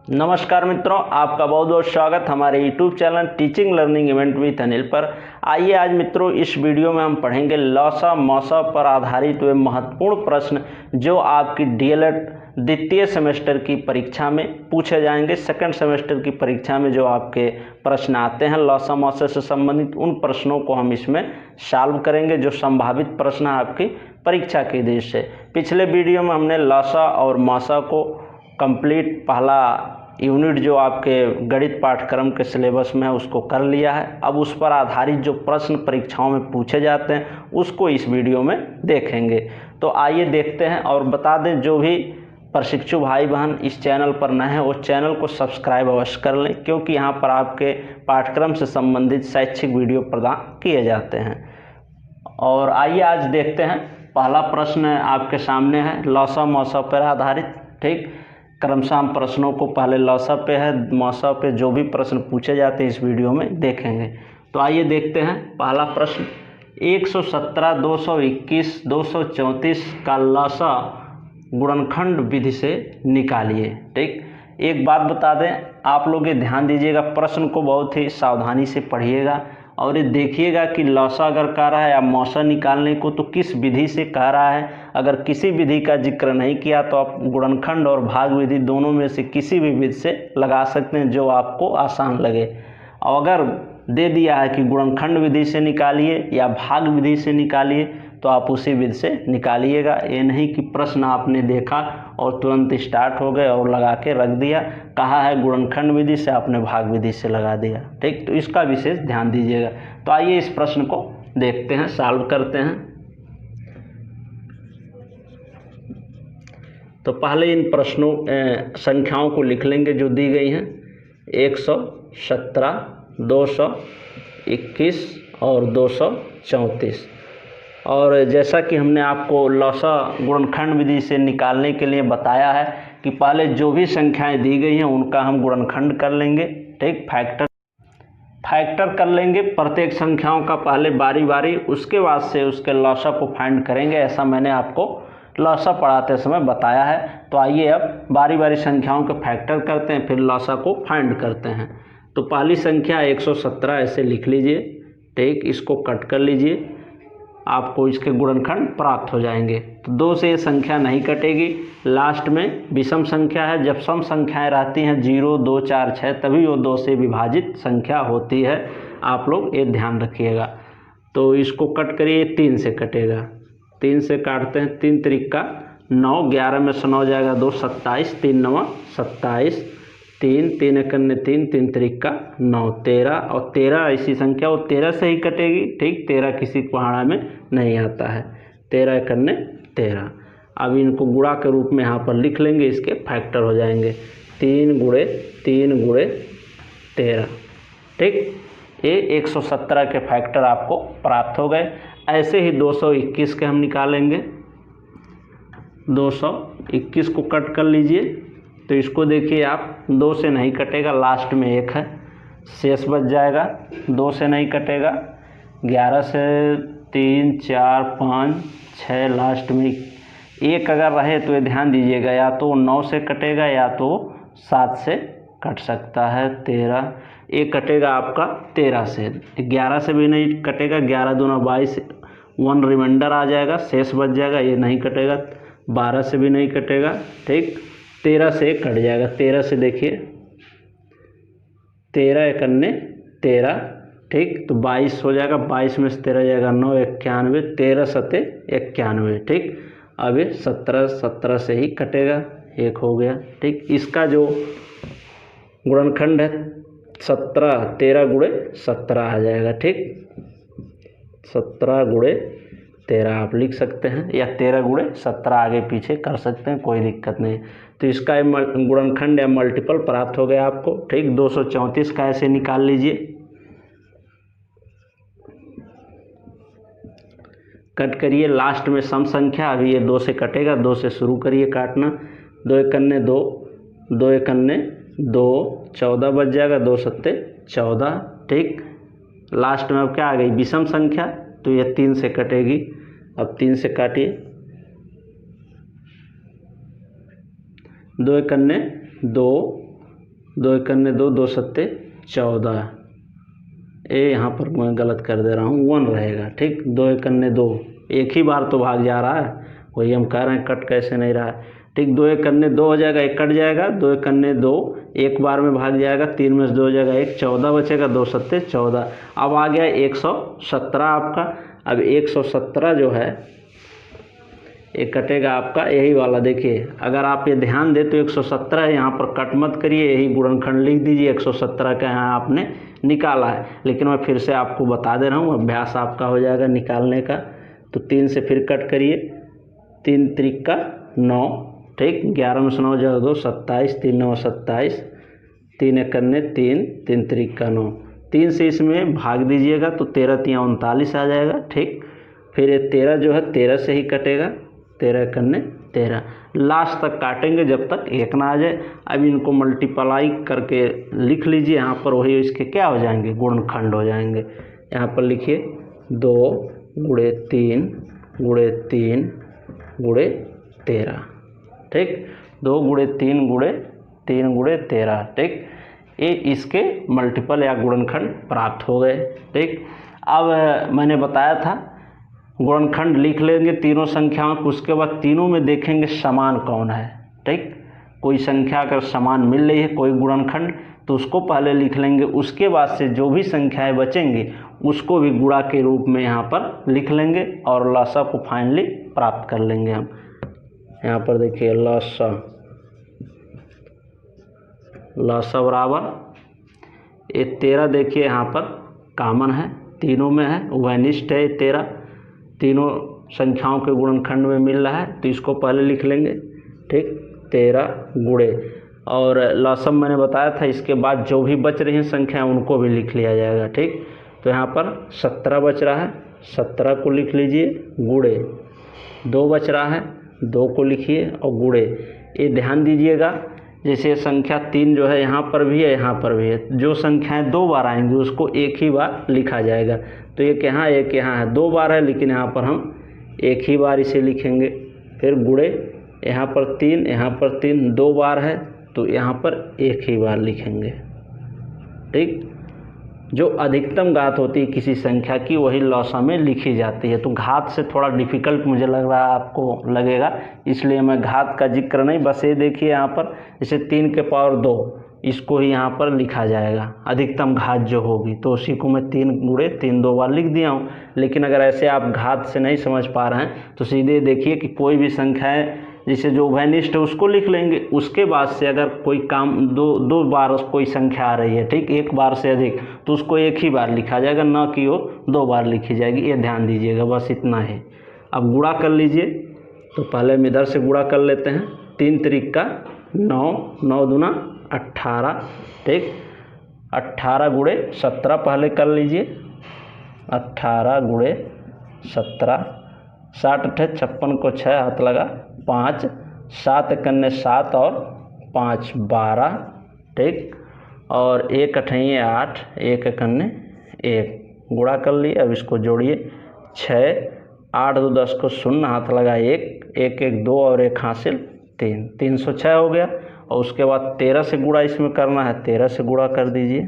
नमस्कार मित्रों, आपका बहुत बहुत स्वागत हमारे YouTube channel teaching learning event with Anil पर। आइए आज मित्रों इस वीडियो में हम पढ़ेंगे लौसा मौसा पर आधारित वे महत्वपूर्ण प्रश्न जो आपकी डीएलएड द्वितीय सेमेस्टर की परीक्षा में पूछे जाएंगे। सेकंड सेमेस्टर की परीक्षा में जो आपके प्रश्न आते हैं लौसा मौसा से संबंधित, उन प्रश्नों को हम इसमें सॉल्व करेंगे जो संभावित प्रश्न है आपकी परीक्षा के दृष्टि से। पिछले वीडियो में हमने लौसा और मौसा को कंप्लीट पहला यूनिट जो आपके गणित पाठ्यक्रम के सिलेबस में है उसको कर लिया है। अब उस पर आधारित जो प्रश्न परीक्षाओं में पूछे जाते हैं उसको इस वीडियो में देखेंगे। तो आइए देखते हैं। और बता दें, जो भी प्रशिक्षु भाई बहन इस चैनल पर नए हैं वो चैनल को सब्सक्राइब अवश्य कर लें, क्योंकि यहाँ पर आपके पाठ्यक्रम से संबंधित शैक्षिक वीडियो प्रदान किए जाते हैं। और आइए आज देखते हैं। पहला प्रश्न आपके सामने है लौसा मौसा पर आधारित। ठीक, क्रमशः हम प्रश्नों को पहले लौसा पे है, मौसा पे जो भी प्रश्न पूछे जाते हैं इस वीडियो में देखेंगे। तो आइए देखते हैं। पहला प्रश्न 117, 221, 234 का लौसा गुणनखंड विधि से निकालिए। ठीक, एक बात बता दें, आप लोग ये ध्यान दीजिएगा, प्रश्न को बहुत ही सावधानी से पढ़िएगा और ये देखिएगा कि लौसा अगर कह रहा है या मौसा निकालने को तो किस विधि से कह रहा है। अगर किसी विधि का जिक्र नहीं किया तो आप गुणनखंड और भाग विधि दोनों में से किसी भी विधि से लगा सकते हैं जो आपको आसान लगे। और अगर दे दिया है कि गुणनखंड विधि से निकालिए या भाग विधि से निकालिए तो आप उसी विधि से निकालिएगा। ये नहीं कि प्रश्न आपने देखा और तुरंत स्टार्ट हो गए और लगा के रख दिया। कहा है गुणनखंड विधि से, आपने भाग विधि से लगा दिया। ठीक, तो इसका विशेष ध्यान दीजिएगा। तो आइए इस प्रश्न को देखते हैं, सॉल्व करते हैं। तो पहले इन प्रश्नों संख्याओं को लिख लेंगे जो दी गई हैं। 117, 221 और 234। और जैसा कि हमने आपको लौसा गुणनखंड विधि से निकालने के लिए बताया है कि पहले जो भी संख्याएं दी गई हैं उनका हम गुणनखंड कर लेंगे। ठीक, फैक्टर कर लेंगे प्रत्येक संख्याओं का पहले बारी बारी, उसके बाद से उसके लौसा को फाइंड करेंगे। ऐसा मैंने आपको लौसा पढ़ाते समय बताया है। तो आइए अब बारी बारी संख्याओं के फैक्टर करते हैं, फिर लौसा को फाइंड करते हैं। तो पहली संख्या 117 ऐसे लिख लीजिए। ठीक, इसको कट कर लीजिए, आपको इसके गुणनखंड प्राप्त हो जाएंगे। तो 2 से ये संख्या नहीं कटेगी। लास्ट में विषम संख्या है, जब सम संख्याएं रहती हैं 0, 2, 4, 6 तभी वो 2 से विभाजित संख्या होती है। आप लोग ये ध्यान रखिएगा। तो इसको कट करिए, 3 से कटेगा। 3 से काटते हैं, 3 त्रिक 9, 11 में से 9 जाएगा 2, 27, 3 9 27, 3 3 1 3, 3 त्रिक 9, 13 और 13 ऐसी संख्या वो 13 से ही कटेगी। ठीक, 13 किसी पहाड़ा में नहीं आता है। 13 1 13। अब इनको गुणा के रूप में यहाँ पर लिख लेंगे, इसके फैक्टर हो जाएंगे 3 गुणे 3 गुणे 13। ठीक, ये 117 के फैक्टर आपको प्राप्त हो गए। ऐसे ही 221 के हम निकालेंगे। 221 को कट कर लीजिए। तो इसको देखिए आप, 2 से नहीं कटेगा, लास्ट में 1 है, शेष बच जाएगा। 2 से नहीं कटेगा, 11 से 3 4 5 6, लास्ट में 1 अगर रहे तो ये ध्यान दीजिएगा, या तो 9 से कटेगा या तो 7 से कट सकता है। 13, एक कटेगा आपका 13 से, 11 से भी नहीं कटेगा, 11 दूना 22, 1 रिमाइंडर आ जाएगा, शेष बच जाएगा, ये नहीं कटेगा। 12 से भी नहीं कटेगा। ठीक, 13 से कट जाएगा। 13 से देखिए, 13 1 13। ठीक, तो 22 हो जाएगा, 22 में से 13 जाएगा 9, 91, 13 7 91। ठीक, अब ये 17 से ही कटेगा, 1 हो गया। ठीक, इसका जो गुणनखंड है 17, 13 गुणे 17 आ जाएगा। ठीक, 17 गुणे 13 आप लिख सकते हैं, या 13 गुणे 17 आगे पीछे कर सकते हैं, कोई दिक्कत नहीं। तो इसका गुणनखंड या मल्टीपल प्राप्त हो गया आपको। ठीक, 234 का ऐसे निकाल लीजिए। कट करिए, लास्ट में सम संख्या, अभी ये 2 से कटेगा, 2 से शुरू करिए काटना। 2 1 2, 2 1 2, 14 बच जाएगा, 2 7 14। ठीक, लास्ट में अब क्या आ गई, विषम संख्या, तो ये 3 से कटेगी। अब 3 से काटिए, 2 1 2, 2 एकन्ने 2, 2 सत्ते 14। ये यहाँ पर मैं गलत कर दे रहा हूँ, 1 रहेगा। ठीक, 2 एकन्ने 2, एक ही बार तो भाग जा रहा है, वही हम कह रहे हैं कट कैसे नहीं रहा है। ठीक, 2 एकन्ने 2 हो जाएगा, एक कट जाएगा, 2 एकन्ने 2 एक बार में भाग जाएगा, 3 में से 2 हो जाएगा 1, 14 बचेगा, 2 सत्ते 14। अब आ गया 117 आपका। अब 117 जो है ये कटेगा आपका यही वाला। देखिए अगर आप ये ध्यान दें तो 117 है, यहाँ पर कट मत करिए, यही गुणनखंड लिख दीजिए। 117 का यहाँ आपने निकाला है, लेकिन मैं फिर से आपको बता दे रहा हूँ, अभ्यास आपका हो जाएगा निकालने का। तो 3 से फिर कट करिए, 3 त्रिका 9। ठीक, 11 में से 9 जाएगा 2, 27, 3 9 27, 3 एकन्ने 3, 3 त्रिका 9। 3 से इसमें भाग दीजिएगा तो 13 3 39 आ जाएगा। ठीक, फिर ये 13 जो है 13 से ही कटेगा, 13 एकन्ने 13। लास्ट तक काटेंगे जब तक 1 ना आ जाए। अब इनको मल्टीप्लाई करके लिख लीजिए, यहाँ पर वही इसके क्या हो जाएंगे, गुणनखंड हो जाएंगे। यहाँ पर लिखिए 2 गुणे 3 गुणे 3 गुणे 13। ठीक, 2 गुणे 3 गुणे 3 गुणे 13। ठीक, ये इसके मल्टीपल या गुणनखंड प्राप्त हो गए। ठीक, अब मैंने बताया था गुणनखंड लिख लेंगे तीनों संख्याओं को, उसके बाद तीनों में देखेंगे समान कौन है। ठीक, कोई संख्या अगर समान मिल रही है कोई गुणनखंड तो उसको पहले लिख लेंगे, उसके बाद से जो भी संख्याएं बचेंगी उसको भी गुणा के रूप में यहाँ पर लिख लेंगे और लसा को फाइनली प्राप्त कर लेंगे हम। यहाँ पर देखिए लसा बराबर ये 13। देखिए यहाँ पर कॉमन है, तीनों में है, उभयनिष्ठ है 13, तीनों संख्याओं के गुणनखंड में मिल रहा है, तो इसको पहले लिख लेंगे। ठीक, 13 गुणे और लसम मैंने बताया था, इसके बाद जो भी बच रही हैं संख्याएं उनको भी लिख लिया जाएगा। ठीक, तो यहाँ पर 17 बच रहा है, 17 को लिख लीजिए, गुणे 2 बच रहा है, 2 को लिखिए और गुणे। ये ध्यान दीजिएगा, जैसे संख्या 3 जो है यहाँ पर भी है यहाँ पर भी है, जो संख्याएं 2 बार आएंगी उसको एक ही बार लिखा जाएगा। तो एक यहाँ है, 2 बार है, लेकिन यहाँ पर हम एक ही बार इसे लिखेंगे। फिर गुणे यहाँ पर 3, यहाँ पर 3 2 बार है, तो यहाँ पर एक ही बार लिखेंगे। ठीक, जो अधिकतम घात होती है किसी संख्या की वही लौसा में लिखी जाती है। तो घात से थोड़ा डिफ़िकल्ट मुझे लग रहा है, आपको लगेगा, इसलिए मैं घात का जिक्र नहीं, बस ये देखिए यहाँ पर जैसे 3 के पावर 2 इसको ही यहाँ पर लिखा जाएगा अधिकतम घात जो होगी, तो उसी को मैं 3 गुणे 3 2 बार लिख दिया हूँ। लेकिन अगर ऐसे आप घात से नहीं समझ पा रहे हैं तो सीधे देखिए कि कोई भी संख्या है जैसे जो उभयनिष्ठ है उसको लिख लेंगे, उसके बाद से अगर कोई काम दो बार कोई संख्या आ रही है, ठीक, एक बार से अधिक, तो उसको एक ही बार लिखा जाएगा, ना कि वो 2 बार लिखी जाएगी। ये ध्यान दीजिएगा, बस इतना है। अब गुणा कर लीजिए, तो पहले हम इधर से गुणा कर लेते हैं। 3 त्रिका 9, 9 दूना 18। ठीक, 18 गुणे 17 पहले कर लीजिए, 18 गुणे 17, 60 अठे 56 को 6 हाथ लगा 5, 7 एकन्ने 7 और 5 12। ठीक, और 1 अठैये 8, 1 एकन्ने 1, गुणा कर लिए। अब इसको जोड़िए, 6 8 2 10 को 0 हाथ लगा 1, 1 1 2 और 1 हासिल 3, 306 हो गया। और उसके बाद 13 से गुणा इसमें करना है, 13 से गुणा कर दीजिए।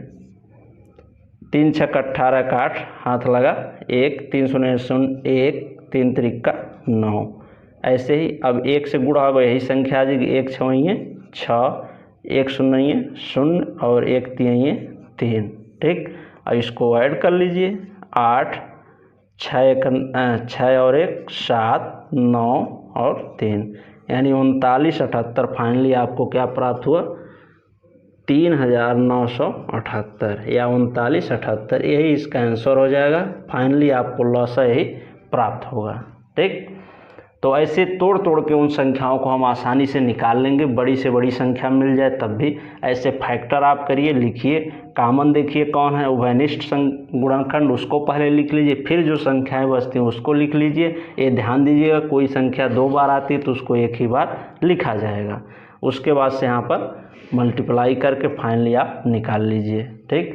3 6 18 का 8 हाथ लगा 1, 3 0 0 1, 3 त्रिका 9। ऐसे ही अब 1 से गुणा होगा यही संख्या आ जाएगी, 1 6 6, 1 0 0 और 1 3 3। ठीक, अब इसको ऐड कर लीजिए, 8 6 और 1 7 9 और 3, यानी 39 78। फाइनली आपको क्या प्राप्त हुआ, 3978 या 39 78, यही इसका आंसर हो जाएगा। फाइनली आपको लॉसा यही प्राप्त होगा। ठीक, तो ऐसे तोड़ तोड़ के उन संख्याओं को हम आसानी से निकाल लेंगे, बड़ी से बड़ी संख्या मिल जाए तब भी। ऐसे फैक्टर आप करिए, लिखिए, कॉमन देखिए कौन है, उभयनिष्ठ गुणनखंड उसको पहले लिख लीजिए, फिर जो संख्याएं बचती हैं उसको लिख लीजिए। ये ध्यान दीजिएगा, कोई संख्या 2 बार आती है तो उसको एक ही बार लिखा जाएगा। उसके बाद से यहाँ पर मल्टीप्लाई करके फाइनली आप निकाल लीजिए। ठीक,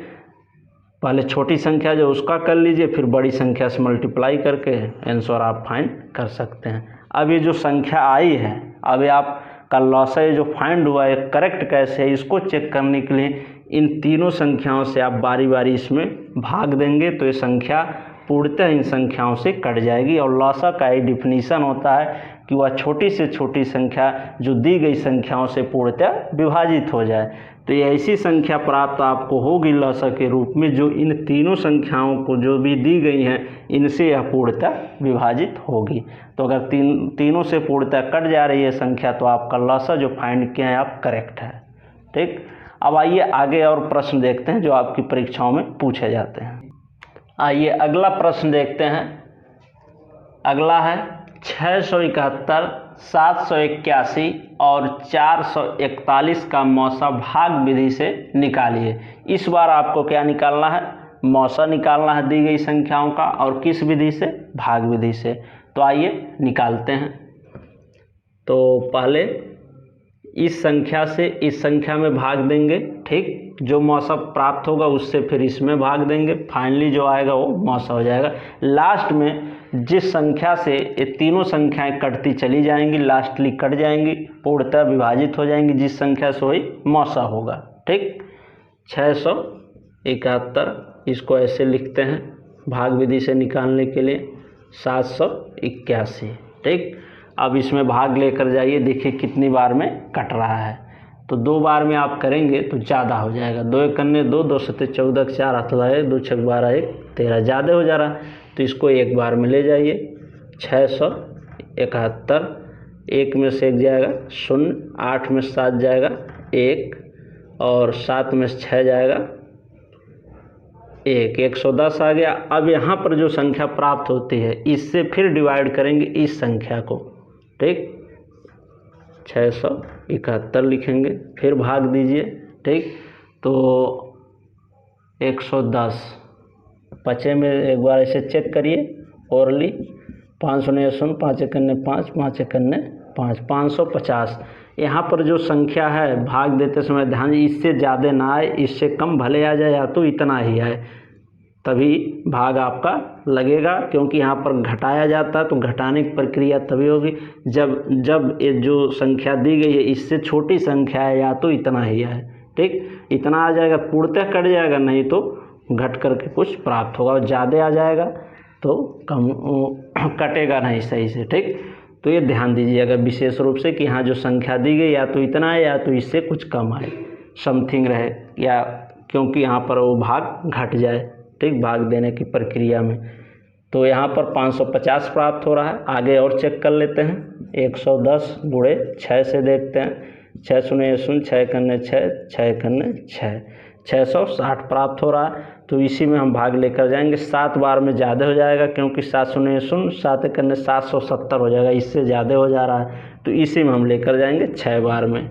पहले छोटी संख्या जो उसका कर लीजिए, फिर बड़ी संख्या से मल्टीप्लाई करके आंसर आप फाइंड कर सकते हैं। अब ये जो संख्या आई है, अब आप का लॉसा जो फाइंड हुआ है करेक्ट कैसे है, इसको चेक करने के लिए इन तीनों संख्याओं से आप बारी बारी इसमें भाग देंगे तो ये संख्या पूर्णतः इन संख्याओं से कट जाएगी। और लॉसा का एक डिफिनीशन होता है कि वह छोटी से छोटी संख्या जो दी गई संख्याओं से पूर्णतः विभाजित हो जाए। तो ये ऐसी संख्या प्राप्त आपको होगी लॉसा के रूप में जो इन तीनों संख्याओं को जो भी दी गई हैं इनसे यह पूर्णतः विभाजित होगी। तो अगर तीनों से पूर्णतः कट जा रही है संख्या तो आपका लॉसा जो फाइंड किया है आप करेक्ट है। ठीक, अब आइए आगे और प्रश्न देखते हैं जो आपकी परीक्षाओं में पूछे जाते हैं। आइए अगला प्रश्न देखते हैं। अगला है 671, 781 और 441 का मौसा भाग विधि से निकालिए। इस बार आपको क्या निकालना है, मौसा निकालना है दी गई संख्याओं का, और किस विधि से, भाग विधि से। तो आइए निकालते हैं। तो पहले इस संख्या से इस संख्या में भाग देंगे, ठीक, जो मौसा प्राप्त होगा उससे फिर इसमें भाग देंगे, फाइनली जो आएगा वो मौसा हो जाएगा। लास्ट में जिस संख्या से ये तीनों संख्याएं कटती चली जाएंगी, लास्टली कट जाएंगी, पूर्णतः विभाजित हो जाएंगी, जिस संख्या से वही मौसा होगा। ठीक, 671 इसको ऐसे लिखते हैं भाग विधि से निकालने के लिए, 781। ठीक, अब इसमें भाग लेकर जाइए, देखिए कितनी बार में कट रहा है। तो 2 बार में आप करेंगे तो ज़्यादा हो जाएगा। 2 एक कन्ने 2, 2 सत्ते 14, 4 हाथ लगाए, 2 छक 12, 1 13, ज़्यादा हो जा रहा है। तो इसको एक बार में ले जाइए। 671, 1 में से 1 जाएगा 0, 8 में 7 जाएगा 1, और 7 में से 6 जाएगा 1, 110 आ गया। अब यहाँ पर जो संख्या प्राप्त होती है इससे फिर डिवाइड करेंगे इस संख्या को। ठीक, 671 लिखेंगे, फिर भाग दीजिए। ठीक, तो 110 बचे में एक बार ऐसे चेक करिए ओरली, 5 शून्य 0, 5 एक 5, 5 एक 5, 550। यहाँ पर जो संख्या है भाग देते समय ध्यान, इससे ज़्यादा ना आए, इससे कम भले आ जाए या तो इतना ही आए, तभी भाग आपका लगेगा। क्योंकि यहाँ पर घटाया जाता है तो घटाने की प्रक्रिया तभी होगी जब ये जो संख्या दी गई है इससे छोटी संख्या है या तो इतना ही है। ठीक, इतना आ जाएगा पूर्णतः कट जाएगा, नहीं तो घट करके कुछ प्राप्त होगा, और ज़्यादा आ जाएगा तो कम कटेगा नहीं सही से। ठीक, तो ये ध्यान दीजिएगा विशेष रूप से कि यहाँ जो संख्या दी गई या तो इतना है या तो इससे कुछ कम आए, समथिंग रहे, या क्योंकि यहाँ पर वो भाग घट जाए। ठीक, भाग देने की प्रक्रिया में। तो यहाँ पर 550 प्राप्त हो रहा है। आगे और चेक कर लेते हैं। 110 गुणे 6 से देखते हैं। 6 शून्य 0, 6 कन्ने 6, 6 कन्ने 6, 660 प्राप्त हो रहा है। तो इसी में हम भाग लेकर जाएंगे। 7 बार में ज़्यादा हो जाएगा क्योंकि 7 शून्य 0, 7 कन्ने 770 हो जाएगा, इससे ज़्यादा हो जा रहा है। तो इसी में हम लेकर जाएंगे 6 बार में।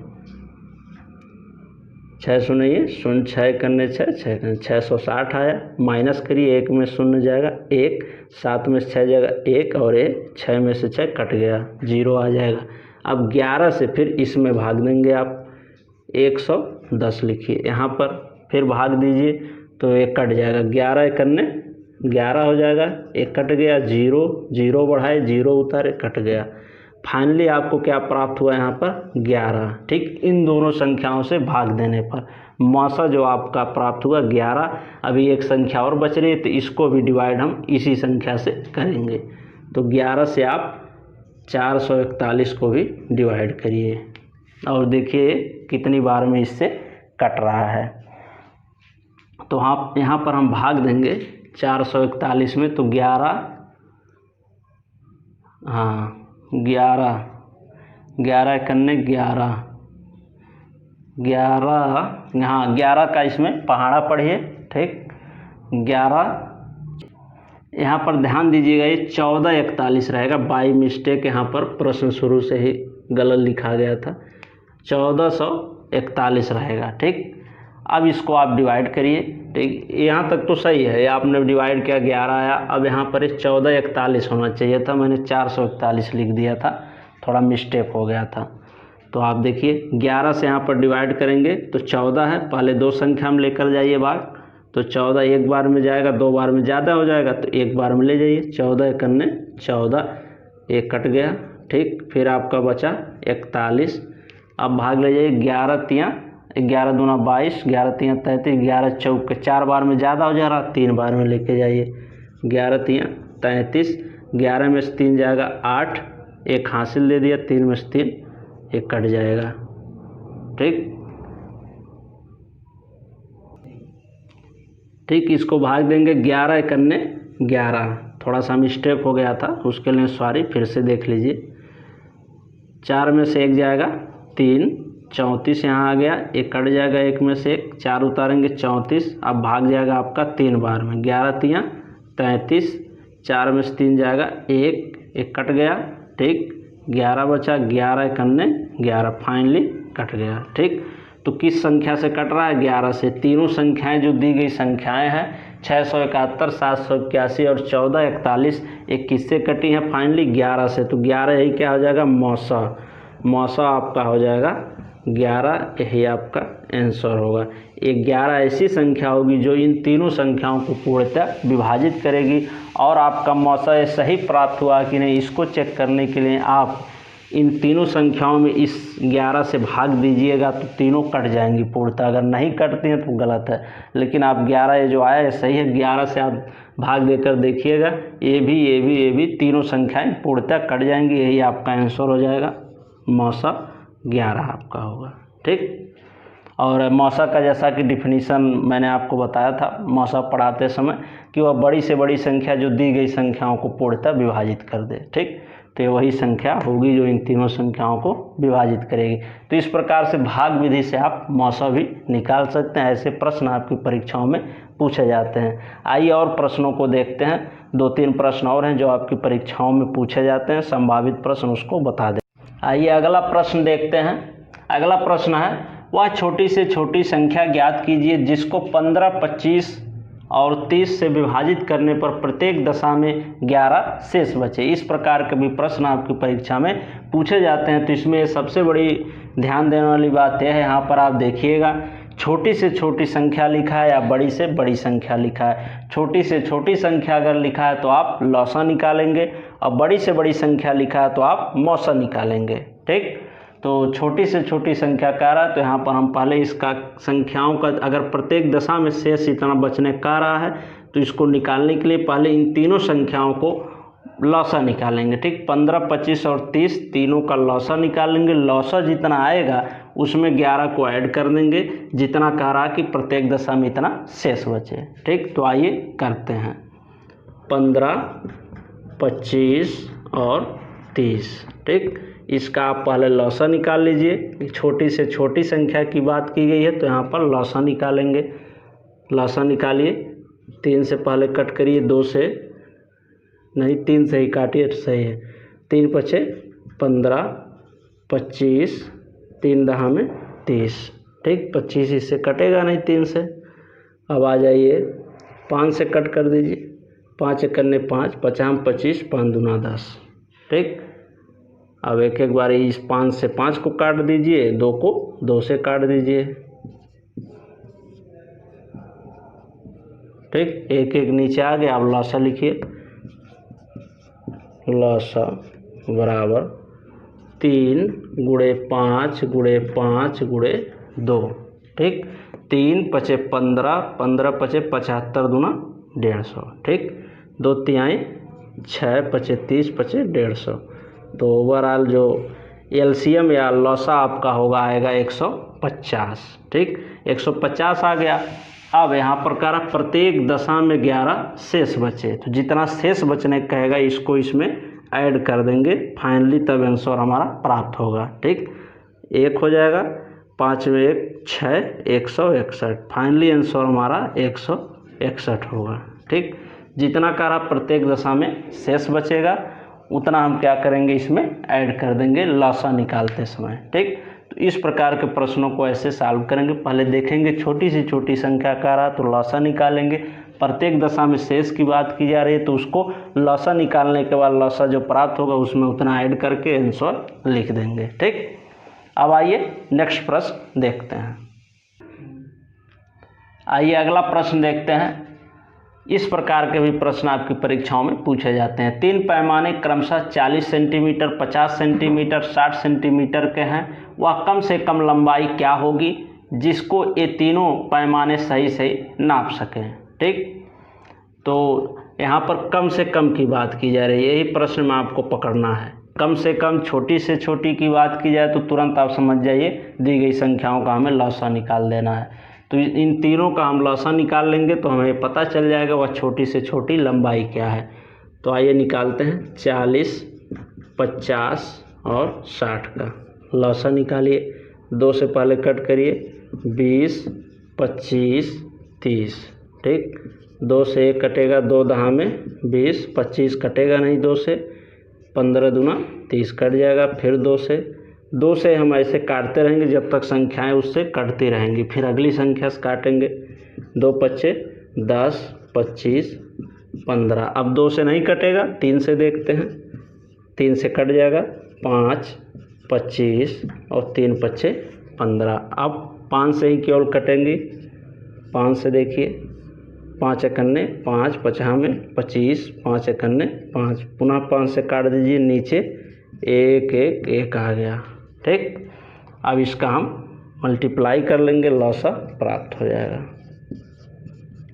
6 शून्य 0, 6 कन्ने 6, 6 कन्ने 660 आया। माइनस करिए, 1 में 0 जाएगा 1, 7 में से 6 जाएगा 1, और ये 6 में से 6 कट गया, 0 आ जाएगा। अब 11 से फिर इसमें भाग देंगे आप, 110 लिखिए यहाँ पर, फिर भाग दीजिए तो ये कट जाएगा। 11 कन्ने 11 हो जाएगा, 1 कट गया, 0 0 बढ़ाए, 0 उतारे, कट गया। फाइनली आपको क्या प्राप्त हुआ यहाँ पर 11। ठीक, इन दोनों संख्याओं से भाग देने पर मौसा जो आपका प्राप्त हुआ 11। अभी एक संख्या और बच रही है तो इसको भी डिवाइड हम इसी संख्या से करेंगे। तो 11 से आप 441 को भी डिवाइड करिए और देखिए कितनी बार में इससे कट रहा है। तो आप यहाँ पर हम भाग देंगे 441 में, तो 11, हाँ 11 कन्ने 11, हाँ 11 का इसमें पहाड़ा पढ़िए। ठीक, 11 यहाँ पर ध्यान दीजिएगा, ये 1441 रहेगा। बाई मिस्टेक यहाँ पर प्रश्न शुरू से ही गलत लिखा गया था, 1441 रहेगा। ठीक, अब इसको आप डिवाइड करिए। ठीक, यहाँ तक तो सही है, आपने डिवाइड किया 11 आया। अब यहाँ पर 1441 होना चाहिए था, मैंने 441 लिख दिया था, थोड़ा मिस्टेक हो गया था। तो आप देखिए 11 से यहाँ पर डिवाइड करेंगे तो 14 है, पहले 2 संख्या में लेकर जाइए भाग, तो 14 एक बार में जाएगा, 2 बार में ज़्यादा हो जाएगा तो एक बार में ले जाइए। 14 कन्ने 14, 1 कट गया। ठीक, फिर आपका बचा 41, अब भाग ले जाइए 11 तियाँ 11 दूना 22, 11 तियाँ 33, 11 चौके 4 बार में ज़्यादा हो जा रहा, 3 बार में लेके जाइए। 11 तियाँ 33, 11 में से 3 जाएगा 8, एक हासिल दे दिया, 3 में से 3 एक कट जाएगा। ठीक, इसको भाग देंगे 11 एकन्ने 11, थोड़ा सा मिस्टेक हो गया था, उसके लिए सॉरी, फिर से देख लीजिए। 4 में से 1 जाएगा 3, 34 यहाँ आ गया, एक कट जाएगा, 1 में से 1, 4 उतारेंगे 34, अब भाग जाएगा आपका 3 बार में। 11 तियाँ 33, 4 में से 3 जाएगा 1, एक कट गया। ठीक, 11 बचा, 11 एकन्ने 11, फाइनली कट गया। ठीक, तो किस संख्या से कट रहा है? 11 से। तीनों संख्याएं जो दी गई संख्याएं हैं 671, 781 और 1441, एक किससे कटी है? फाइनली 11 से। तो 11 यही क्या हो जाएगा? मौसा आपका हो जाएगा 11, यही आपका आंसर होगा। 11 ऐसी संख्या होगी जो इन तीनों संख्याओं को पूर्णतः विभाजित करेगी। और आपका मौसा ये सही प्राप्त हुआ कि नहीं, इसको चेक करने के लिए आप इन तीनों संख्याओं में इस 11 से भाग दीजिएगा तो तीनों कट जाएंगी पूर्णतः। अगर नहीं कटती हैं तो गलत है, लेकिन आप 11 ये जो आया है सही है। 11 से आप भाग देकर देखिएगा, ये भी तीनों संख्याएं पूर्णतः कट जाएंगी, यही आपका आंसर हो जाएगा। मौसा 11 आपका होगा। ठीक, और मौसा का जैसा कि डिफिनीशन मैंने आपको बताया था मौसा पढ़ाते समय कि वह बड़ी से बड़ी संख्या जो दी गई संख्याओं को पूर्णतः विभाजित कर दे। ठीक, तो ये वही संख्या होगी जो इन तीनों संख्याओं को विभाजित करेगी। तो इस प्रकार से भाग विधि से आप मौसा भी निकाल सकते हैं। ऐसे प्रश्न आपकी परीक्षाओं में पूछे जाते हैं। आइए और प्रश्नों को देखते हैं। 2-3 प्रश्न और हैं जो आपकी परीक्षाओं में पूछे जाते हैं, संभावित प्रश्न उसको बता दें। आइए अगला प्रश्न देखते हैं। अगला प्रश्न है, वह छोटी से छोटी संख्या ज्ञात कीजिए जिसको 15, 25 और 30 से विभाजित करने पर प्रत्येक दशा में 11 शेष बचे। इस प्रकार के भी प्रश्न आपकी परीक्षा में पूछे जाते हैं। तो इसमें सबसे बड़ी ध्यान देने वाली बात यह है, यहाँ पर आप देखिएगा छोटी से छोटी संख्या लिखा है या बड़ी से बड़ी संख्या लिखा है। छोटी से छोटी संख्या अगर लिखा है तो आप लौसा निकालेंगे, और बड़ी से बड़ी संख्या लिखा है तो आप मौसा निकालेंगे। ठीक, तो छोटी से छोटी संख्या कह रहा है तो यहाँ पर हम पहले इसका संख्याओं का अगर प्रत्येक दशा में शेष इतना बचने का रहा है तो इसको निकालने के लिए पहले इन तीनों संख्याओं को लौसा निकालेंगे। ठीक, 15, 25 और 30 तीनों का लौसा निकालेंगे। लौसा जितना आएगा उसमें 11 को ऐड कर देंगे, जितना कह रहा कि प्रत्येक दशा में इतना शेष बचे। ठीक, तो आइए करते हैं। 15, 25 और 30। ठीक, इसका आप पहले लौसा निकाल लीजिए। छोटी से छोटी संख्या की बात की गई है तो यहाँ पर लौसा निकालेंगे। लौसा निकालिए, 3 से पहले कट करिए, 2 से नहीं 3 से ही काटिए तो सही है। 3 पचे 15, 25, 3 दहा में 30। ठीक, 25 इससे कटेगा नहीं 3 से। अब आ जाइए 5 से कट कर दीजिए, 5 एकन्ने 5, 50 25, 5 दूना 10। ठीक, अब एक एक बार इस 5 से 5 को काट दीजिए, 2 को 2 से काट दीजिए। ठीक, एक एक नीचे आ गया। अब लौसा लिखिए, लौसा बराबर 3 गुणे 5 गुणे 5 गुणे 2। ठीक, 3 पचे 15, 15 पचे 75 दूना 150। ठीक, 2 तिहाई 6 पचे 30 पचे 150। तो ओवरऑल जो एलसीएम या लौसा आपका होगा आएगा 150। ठीक, 150 आ गया। अब यहाँ पर कह रहा प्रत्येक दशा में 11 शेष बचे, तो जितना शेष बचने कहेगा इसको इसमें ऐड कर देंगे, फाइनली तब आंसर हमारा प्राप्त होगा। ठीक, 1 हो जाएगा, 5 में 1 6, 161। फाइनली आंसर हमारा 161 होगा। ठीक, जितना कह रहा प्रत्येक दशा में शेष बचेगा उतना हम क्या करेंगे इसमें ऐड कर देंगे लौसा निकालते समय। ठीक, तो इस प्रकार के प्रश्नों को ऐसे सॉल्व करेंगे। पहले देखेंगे छोटी से छोटी संख्या का रहा तो लौसा निकालेंगे। प्रत्येक दशा में शेष की बात की जा रही है तो उसको लौसा निकालने के बाद लौसा जो प्राप्त होगा उसमें उतना ऐड करके आंसर लिख देंगे। ठीक, अब आइए नेक्स्ट प्रश्न देखते हैं। आइए अगला प्रश्न देखते हैं। इस प्रकार के भी प्रश्न आपकी परीक्षाओं में पूछे जाते हैं। 3 पैमाने क्रमशः 40 सेंटीमीटर, 50 सेंटीमीटर, 60 सेंटीमीटर के हैं। वह कम से कम लंबाई क्या होगी जिसको ये तीनों पैमाने सही सही नाप सकें। ठीक, तो यहाँ पर कम से कम की बात की जा रही है, यही प्रश्न में आपको पकड़ना है। कम से कम छोटी से छोटी की बात की जाए तो तुरंत आप समझ जाइए दी गई संख्याओं का हमें लौसा निकाल देना है। तो इन तीनों का हम लौसा निकाल लेंगे तो हमें पता चल जाएगा वह छोटी से छोटी लंबाई क्या है। तो आइए निकालते हैं 40, 50 और 60 का लौसा निकालिए। 2 से पहले कट करिए, 20, 25, 30। ठीक, 2 से 1 कटेगा, 2 दहा में 20, 25 कटेगा नहीं 2 से, 15 दूना 30 कट जाएगा। फिर 2 से हम ऐसे काटते रहेंगे जब तक संख्याएं उससे कटती रहेंगी, फिर अगली संख्या से काटेंगे। 2 पच्चे 10, 25, 15। अब 2 से नहीं कटेगा, 3 से देखते हैं। 3 से कट जाएगा 5, 25 और 3 पच्चे 15। अब 5 से ही केवल कटेंगी। 5 से देखिए, 5 एकन्ने 5, 50 में 25, 5 एकन्ने 5, पुनः 5 से काट दीजिए, नीचे 1, 1, 1 आ गया। ठीक, अब इसका हम मल्टीप्लाई कर लेंगे, लौसा प्राप्त हो जाएगा।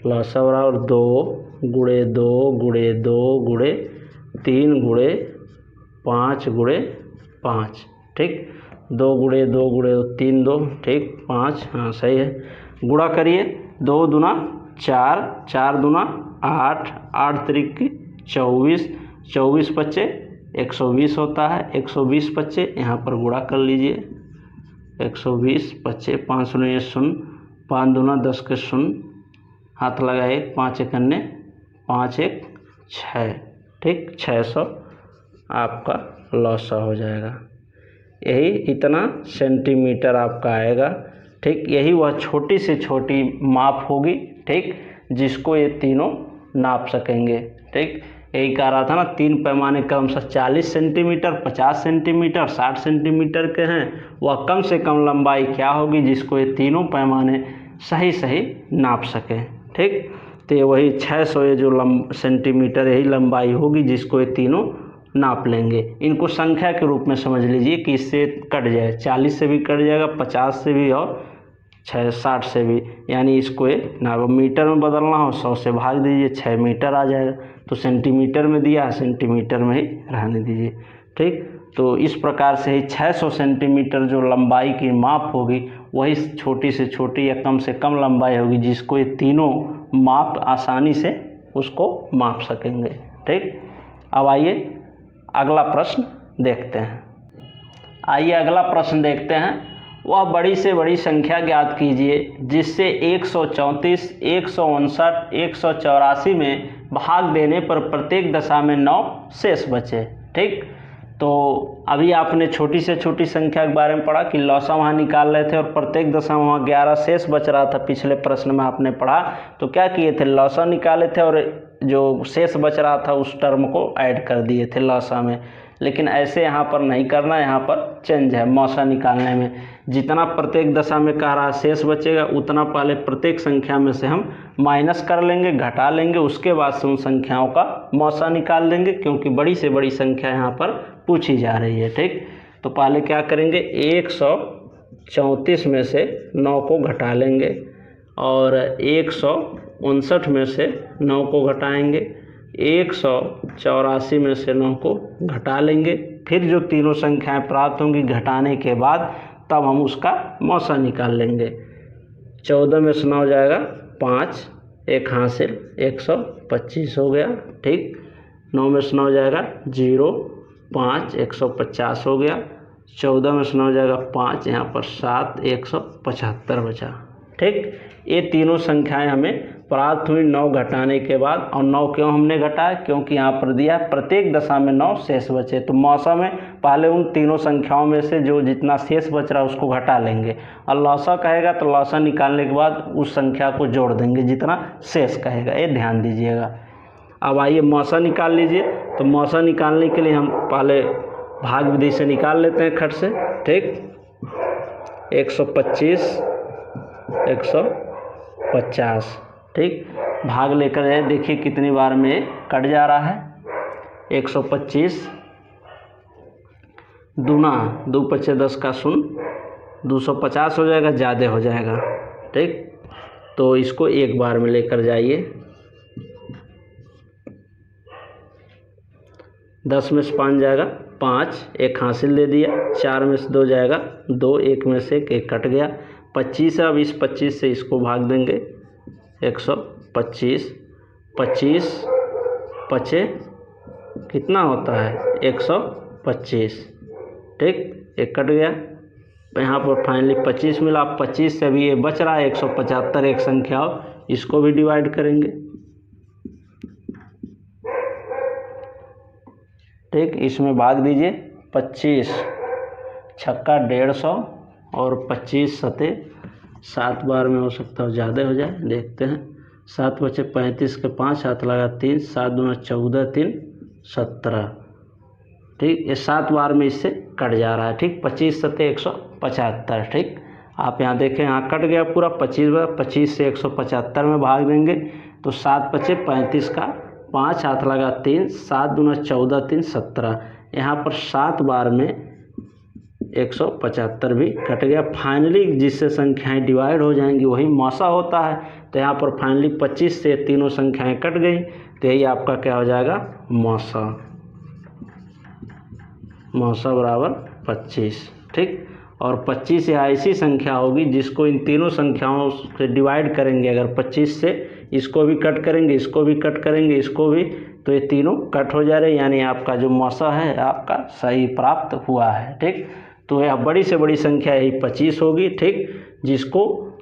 लौसा बराबर 2 गुणे 2 गुणे 2 गुणे 3 गुणे 5 गुणे 5। ठीक, 2 गुणे 2 गुणे 3 2, ठीक, 5, हाँ सही है। गुणा करिए, 2 दूना 4, 4 दूना 8, 8 त्रिक 24, 24 पच्चे 120 होता है। 120 पच्चे यहाँ पर गुणा कर लीजिए, 120 पच्चे 5 शून्य 0, 5 दूना 10 के 0, हाथ लगाए 5 एकन्ने 5 1 6। ठीक, 600 आपका लौसा हो जाएगा। यही इतना सेंटीमीटर आपका आएगा। ठीक, यही वह छोटी से छोटी माप होगी, ठीक, जिसको ये तीनों नाप सकेंगे। ठीक, यही कह रहा था ना, 3 पैमाने क्रमशः 40 सेंटीमीटर, 50 सेंटीमीटर, 60 सेंटीमीटर के हैं। वह कम से कम लंबाई क्या होगी जिसको ये तीनों पैमाने सही सही नाप सकें। ठीक, तो ये वही 600 ये जो सेंटीमीटर यही लंबाई होगी जिसको ये तीनों नाप लेंगे। इनको संख्या के रूप में समझ लीजिए कि इससे कट जाए, 40 से भी कट जाएगा, 50 से भी और 60 से भी, यानी इसको ना मीटर में बदलना हो 100 से भाग दीजिए, 6 मीटर आ जाएगा। तो सेंटीमीटर में दिया, सेंटीमीटर में ही रहने दीजिए। ठीक, तो इस प्रकार से ही 600 सेंटीमीटर जो लंबाई की माप होगी वही छोटी से छोटी या कम से कम लंबाई होगी जिसको ये तीनों माप आसानी से उसको माप सकेंगे। ठीक, अब आइए अगला प्रश्न देखते हैं। आइए अगला प्रश्न देखते हैं। वह बड़ी से बड़ी संख्या ज्ञात कीजिए जिससे 134, 159, 184 में भाग देने पर प्रत्येक दशा में 9 शेष बचे। ठीक, तो अभी आपने छोटी से छोटी संख्या के बारे में पढ़ा कि लौसा वहाँ निकाल रहे थे और प्रत्येक दशा में वहाँ 11 शेष बच रहा था। पिछले प्रश्न में आपने पढ़ा तो क्या किए थे, लौसा निकाले थे और जो शेष बच रहा था उस टर्म को ऐड कर दिए थे लौसा में। लेकिन ऐसे यहाँ पर नहीं करना, यहाँ पर चेंज है मौसा निकालने में। जितना प्रत्येक दशा में कह रहा शेष बचेगा उतना पहले प्रत्येक संख्या में से हम माइनस कर लेंगे, घटा लेंगे, उसके बाद से उन संख्याओं का मौसा निकाल देंगे, क्योंकि बड़ी से बड़ी संख्या यहाँ पर पूछी जा रही है। ठीक, तो पहले क्या करेंगे, 134 में से 9 को घटा लेंगे और 159 में से 9 को घटाएंगे, 184 में से 9 को घटा लेंगे। फिर जो तीनों संख्याएं प्राप्त होंगी घटाने के बाद तब हम उसका मौसा निकाल लेंगे। 14 में से 9 जाएगा 5, 1 हासिल 125 हो गया। ठीक, 9 में से 9 जाएगा 0, 5, 150 हो गया। 14 में से 9 जाएगा 5, यहाँ पर 7, 175 बचा। ठीक, ये तीनों संख्याएं हमें प्राप्त हुई 9 घटाने के बाद। और 9 क्यों हमने घटाया, क्योंकि यहाँ पर दिया प्रत्येक दशा में 9 शेष बचे। तो मौसा में पहले उन तीनों संख्याओं में से जो जितना शेष बच रहा है उसको घटा लेंगे, और लौसा कहेगा तो लौसा निकालने के बाद उस संख्या को जोड़ देंगे जितना शेष कहेगा। ये ध्यान दीजिएगा। अब आइए मौसा निकाल लीजिए। तो मौसा निकालने के लिए हम पहले भाग विधि से निकाल लेते हैं खट से। ठीक, 125, 150। ठीक, भाग लेकर जाए, देखिए कितनी बार में कट जा रहा है। 125 दूना 2 पचे 10 का 0, 250 हो जाएगा, ज़्यादा हो जाएगा। ठीक, तो इसको एक बार में लेकर जाइए। 10 में से 5 जाएगा 5, 1 हासिल दे दिया। 4 में से 2 जाएगा 2, 1 में से 1 कट गया। 25 है, अब इस 25 से इसको भाग देंगे। 125, 25 पचे कितना होता है 125। ठीक, 1 कट गया, यहाँ पर फाइनली 25 मिला। 25 से भी ये बच रहा है 175 एक संख्या हो, इसको भी डिवाइड करेंगे। ठीक, इसमें भाग दीजिए। 25 छक्का 150 और 25 सते 7 बार में हो सकता है ज़्यादा हो जाए, देखते हैं। 7 बचे 35 के 5 हाथ लगा 3, 7 दूना 14, 3 17। ठीक, ये 7 बार में इससे कट जा रहा है। ठीक, 25 सते 175। ठीक, आप यहाँ देखें, यहाँ कट गया पूरा 25 बार। 25 से 175 में भाग देंगे तो 7 बचे 35 का 5 हाथ लगा 3, 7 दूना 14, 3 17। यहाँ पर 7 बार में 175 भी कट गया। फाइनली जिससे संख्याएं डिवाइड हो जाएंगी वही मौसा होता है। तो यहाँ पर फाइनली 25 से तीनों संख्याएं कट गई, तो यही आपका क्या हो जाएगा मौसा। मौसा बराबर 25। ठीक, और 25 यहाँ ऐसी संख्या होगी जिसको इन तीनों संख्याओं से डिवाइड करेंगे। अगर 25 से इसको भी कट करेंगे, इसको भी कट करेंगे, इसको भी, तो ये तीनों कट हो जा रहे, यानी आपका जो मौसा है आपका सही प्राप्त हुआ है। ठीक, तो यह बड़ी से बड़ी संख्या यही 25 होगी। ठीक, जिसको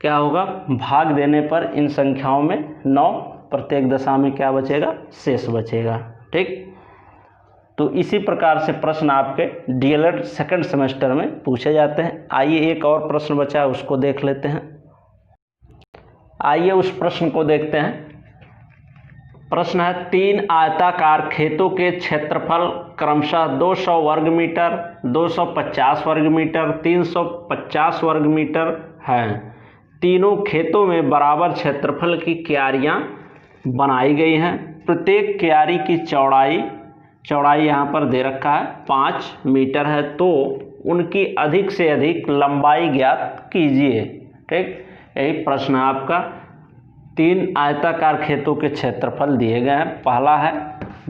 क्या होगा भाग देने पर इन संख्याओं में 9 प्रत्येक दशा में क्या बचेगा शेष बचेगा। ठीक, तो इसी प्रकार से प्रश्न आपके डीएलएड सेकंड सेमेस्टर में पूछे जाते हैं। आइए एक और प्रश्न बचा है उसको देख लेते हैं। आइए उस प्रश्न को देखते हैं। प्रश्न है 3 आयताकार खेतों के क्षेत्रफल क्रमशः 200 वर्ग मीटर, 250 वर्ग मीटर, 350 वर्ग मीटर हैं। तीनों खेतों में बराबर क्षेत्रफल की क्यारियां बनाई गई हैं। प्रत्येक क्यारी की चौड़ाई यहाँ पर दे रखा है 5 मीटर है, तो उनकी अधिक से अधिक लंबाई ज्ञात कीजिए। ठीक, यही प्रश्न है आपका। 3 आयताकार खेतों के क्षेत्रफल दिए गए हैं। पहला है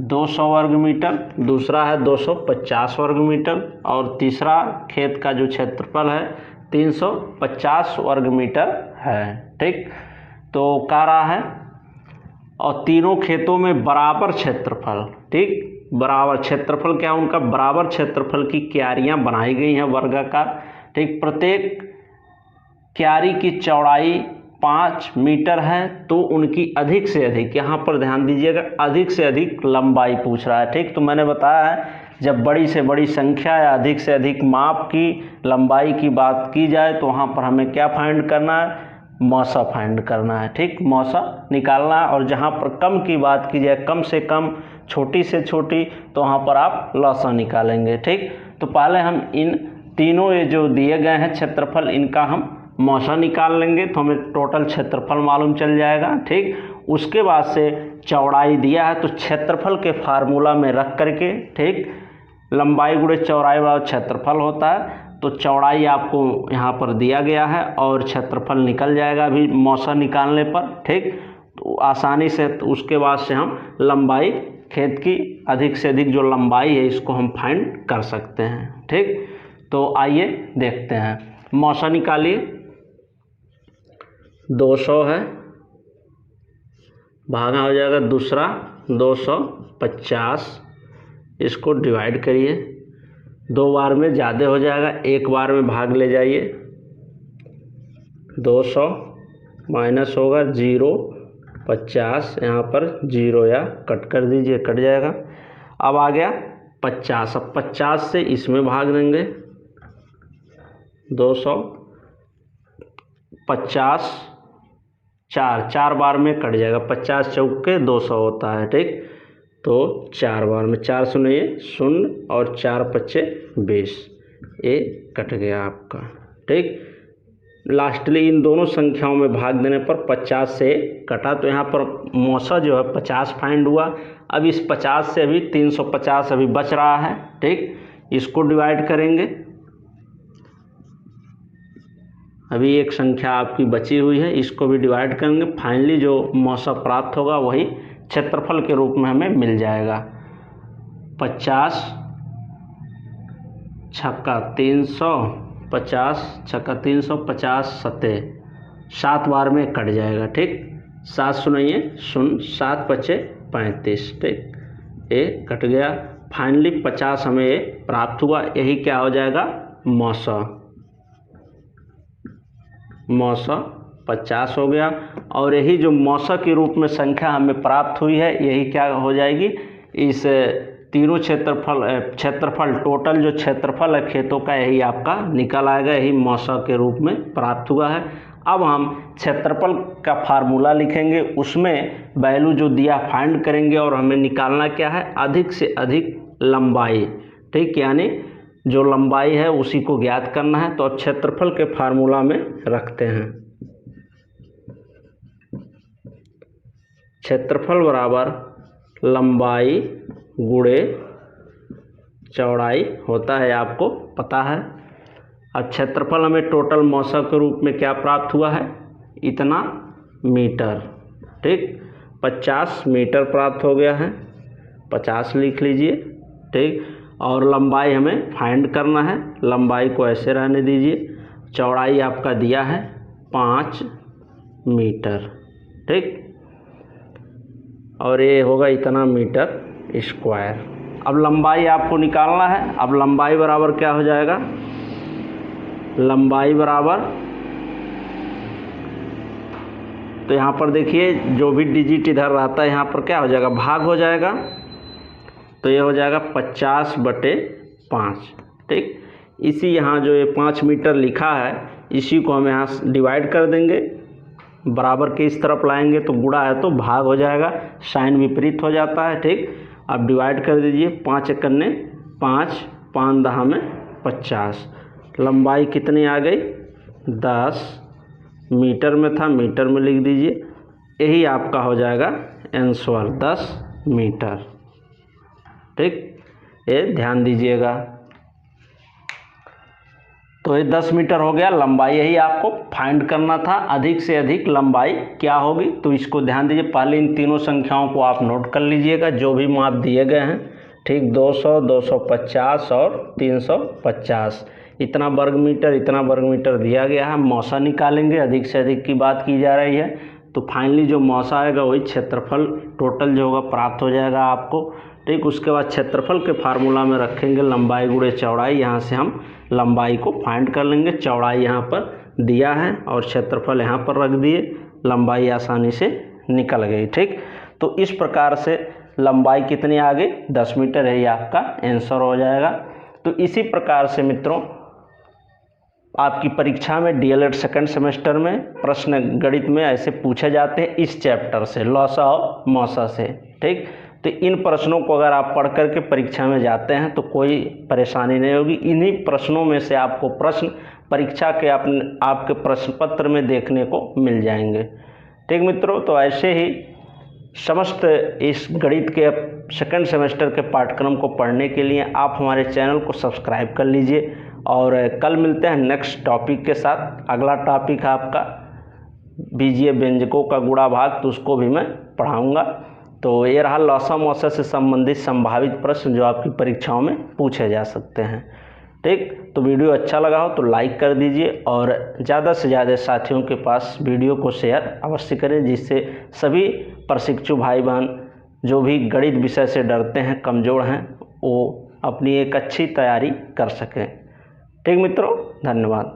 200 वर्ग मीटर, दूसरा है 250 वर्ग मीटर और तीसरा खेत का जो क्षेत्रफल है 350 वर्ग मीटर है। ठीक, तो कह रहा है और तीनों खेतों में बराबर क्षेत्रफल। ठीक, बराबर क्षेत्रफल क्या, उनका बराबर क्षेत्रफल की क्यारियां बनाई गई हैं वर्गाकार। ठीक, प्रत्येक क्यारी की चौड़ाई 5 मीटर है, तो उनकी अधिक से अधिक, यहाँ पर ध्यान दीजिएगा, अधिक से अधिक लंबाई पूछ रहा है। ठीक, तो मैंने बताया है जब बड़ी से बड़ी संख्या या अधिक से अधिक माप की लंबाई की बात की जाए तो वहाँ पर हमें क्या फाइंड करना है, मौसा फाइंड करना है। ठीक, मौसा निकालना है। और जहाँ पर कम की बात की जाए, कम से कम, छोटी से छोटी, तो वहाँ पर आप लौसा निकालेंगे। ठीक, तो पहले हम इन तीनों ये जो दिए गए हैं क्षेत्रफल, इनका हम मौसा निकाल लेंगे तो हमें टोटल क्षेत्रफल मालूम चल जाएगा। ठीक, उसके बाद से चौड़ाई दिया है तो क्षेत्रफल के फार्मूला में रख करके, ठीक, लंबाई गुणे चौड़ाई वाला क्षेत्रफल होता है, तो चौड़ाई आपको यहाँ पर दिया गया है और क्षेत्रफल निकल जाएगा अभी मौसा निकालने पर। ठीक, तो आसानी से, तो उसके बाद से हम लंबाई, खेत की अधिक से अधिक जो लंबाई है इसको हम फाइंड कर सकते हैं। ठीक, तो आइए देखते हैं। मौसा निकालिए। 200 है, भागा हो जाएगा दूसरा 250, इसको डिवाइड करिए। 2 बार में ज़्यादा हो जाएगा, 1 बार में भाग ले जाइए। 200 माइनस होगा 0, 50, यहाँ पर 0 या कट कर दीजिए, कट जाएगा। अब आ गया 50, अब 50 से इसमें भाग देंगे। 250 4 बार में कट जाएगा, 50 चौके 200 होता है। ठीक, तो 4 बार में, 4 शून्य ये 0 और 4 पच्चे 20, ये कट गया आपका। ठीक, लास्टली इन दोनों संख्याओं में भाग देने पर 50 से कटा, तो यहाँ पर मौसा जो है 50 फाइंड हुआ। अब इस 50 से अभी 350 अभी बच रहा है, ठीक, इसको डिवाइड करेंगे। अभी एक संख्या आपकी बची हुई है, इसको भी डिवाइड करेंगे। फाइनली जो मौसा प्राप्त होगा वही क्षेत्रफल के रूप में हमें मिल जाएगा। 50 छक्का 300, 50 छक्का 350 सतह 7 बार में कट जाएगा, ठीक। 7 सुनाइए, 7 बचे 35, ठीक, ये कट गया। फाइनली 50 हमें ये प्राप्त हुआ। यही क्या हो जाएगा, मौसा 50 हो गया। और यही जो मौसा के रूप में संख्या हमें प्राप्त हुई है, यही क्या हो जाएगी, इस तीनों क्षेत्रफल टोटल जो क्षेत्रफल है खेतों का, यही आपका निकल आएगा। यही मौसा के रूप में प्राप्त हुआ है। अब हम क्षेत्रफल का फार्मूला लिखेंगे, उसमें वैल्यू जो दिया फाइंड करेंगे और हमें निकालना क्या है, अधिक से अधिक लंबाई, ठीक, यानी जो लंबाई है उसी को ज्ञात करना है। तो अब क्षेत्रफल के फार्मूला में रखते हैं। क्षेत्रफल बराबर लंबाई गुणे चौड़ाई होता है, आपको पता है। अब क्षेत्रफल हमें टोटल मौसा के रूप में क्या प्राप्त हुआ है, इतना मीटर, ठीक, 50 मीटर प्राप्त हो गया है, 50 लिख लीजिए, ठीक। और लंबाई हमें फाइंड करना है, लंबाई को ऐसे रहने दीजिए। चौड़ाई आपका दिया है 5 मीटर, ठीक, और ये होगा इतना मीटर स्क्वायर। अब लंबाई आपको निकालना है। अब लंबाई बराबर क्या हो जाएगा, लंबाई बराबर, तो यहाँ पर देखिए जो भी डिजिट इधर रहता है यहाँ पर क्या हो जाएगा, भाग हो जाएगा। तो ये हो जाएगा 50/5, ठीक। इसी यहाँ जो ये 5 मीटर लिखा है, इसी को हम यहाँ डिवाइड कर देंगे, बराबर के इस तरफ लाएंगे तो गुणा है तो भाग हो जाएगा, साइन विपरीत हो जाता है, ठीक। अब डिवाइड कर दीजिए, 5 एकन्ने 5, 5 दहा में 50। लंबाई कितनी आ गई, 10 मीटर में था, मीटर में लिख दीजिए। यही आपका हो जाएगा आंसर, 10 मीटर, ठीक, ये ध्यान दीजिएगा। तो ये 10 मीटर हो गया लंबाई, यही आपको फाइंड करना था। अधिक से अधिक लंबाई क्या होगी, तो इसको ध्यान दीजिए। पहले इन तीनों संख्याओं को आप नोट कर लीजिएगा, जो भी माप दिए गए हैं, ठीक, 200, 250 और 350। इतना वर्ग मीटर दिया गया है। मौसा निकालेंगे, अधिक से अधिक की बात की जा रही है, तो फाइनली जो मौसा आएगा वही क्षेत्रफल टोटल जो होगा प्राप्त हो जाएगा आपको, ठीक। उसके बाद क्षेत्रफल के फार्मूला में रखेंगे लंबाई गुणे चौड़ाई। यहाँ से हम लंबाई को फाइंड कर लेंगे, चौड़ाई यहाँ पर दिया है और क्षेत्रफल यहाँ पर रख दिए, लंबाई आसानी से निकल गई, ठीक। तो इस प्रकार से लंबाई कितनी आ गई, 10 मीटर, है, ये आपका आंसर हो जाएगा। तो इसी प्रकार से मित्रों आपकी परीक्षा में डीएलएड सेकंड सेमेस्टर में प्रश्न गणित में ऐसे पूछे जाते हैं इस चैप्टर से, लौसा और मौसा से, ठीक। तो इन प्रश्नों को अगर आप पढ़ करके परीक्षा में जाते हैं तो कोई परेशानी नहीं होगी। इन्हीं प्रश्नों में से आपको प्रश्न परीक्षा के आपके प्रश्न पत्र में देखने को मिल जाएंगे, ठीक मित्रों। तो ऐसे ही समस्त इस गणित के सेकंड सेमेस्टर के पाठ्यक्रम को पढ़ने के लिए आप हमारे चैनल को सब्सक्राइब कर लीजिए। और कल मिलते हैं नेक्स्ट टॉपिक के साथ। अगला टॉपिक है आपका बीजीय व्यंजकों का गुणा भाग, तो उसको भी मैं पढ़ाऊँगा। तो ये रहा लौसा मौसा से संबंधित संभावित प्रश्न जो आपकी परीक्षाओं में पूछे जा सकते हैं, ठीक। तो वीडियो अच्छा लगा हो तो लाइक कर दीजिए और ज़्यादा से ज़्यादा साथियों के पास वीडियो को शेयर अवश्य करें, जिससे सभी प्रशिक्षु भाई बहन जो भी गणित विषय से डरते हैं, कमज़ोर हैं, वो अपनी एक अच्छी तैयारी कर सकें, ठीक मित्रों। धन्यवाद।